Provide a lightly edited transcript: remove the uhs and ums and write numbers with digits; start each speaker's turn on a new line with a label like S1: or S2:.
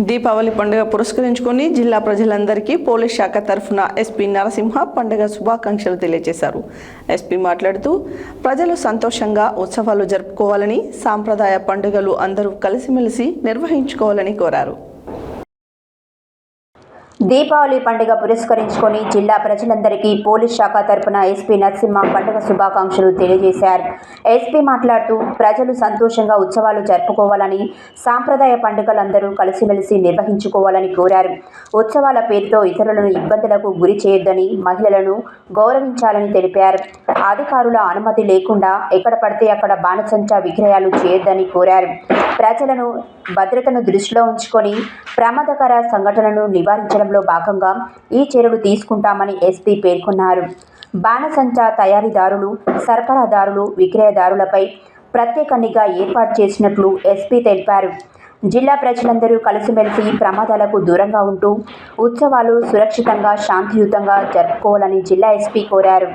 S1: దీపావళి పండుగ పురస్కరించుకొని జిల్లా ప్రజలందరికీ పోలీస్ శాఖ తరఫున ఎస్పీ నరసింహ పండుగ శుభాకాంక్షలు తెలియజేశారు. ఎస్పీ మాట్లాడుతూ ప్రజలు సంతోషంగా ఉత్సవాలు జరుపుకోవాలని, సాంప్రదాయ పండుగలు అందరూ కలిసిమెలిసి నిర్వహించుకోవాలని కోరారు.
S2: దీపావళి పండుగ పురస్కరించుకొని జిల్లా ప్రజలందరికీ పోలీస్ శాఖ తరపున ఎస్పీ నరసింహ పండుగ శుభాకాంక్షలు తెలియజేశారు. ఎస్పీ మాట్లాడుతూ ప్రజలు సంతోషంగా ఉత్సవాలు జరుపుకోవాలని, సాంప్రదాయ పండుగలందరూ కలిసిమెలిసి నిర్వహించుకోవాలని కోరారు. ఉత్సవాల పేరుతో ఇతరులను ఇబ్బందులకు గురి చేయొద్దని, మహిళలను గౌరవించాలని తెలిపారు. అధికారుల అనుమతి లేకుండా ఎక్కడ పడితే అక్కడ బాణసంచా విక్రయాలు చేయొద్దని కోరారు. ప్రజలను భద్రతను దృష్టిలో ఉంచుకొని ప్రమాదకర సంఘటనలను నివారించడంలో భాగంగా ఈ చర్యలు తీసుకుంటామని ఎస్పీ పేర్కొన్నారు. బాణసంచా తయారీదారులు, సరఫరాదారులు, విక్రయదారులపై ప్రత్యేక నిఘా ఏర్పాటు చేసినట్లు ఎస్పీ తెలిపారు. జిల్లా ప్రజలందరూ కలిసిమెలిసి ప్రమాదాలకు దూరంగా ఉంటూ ఉత్సవాలు సురక్షితంగా, శాంతియుతంగా జరుపుకోవాలని జిల్లా ఎస్పీ కోరారు.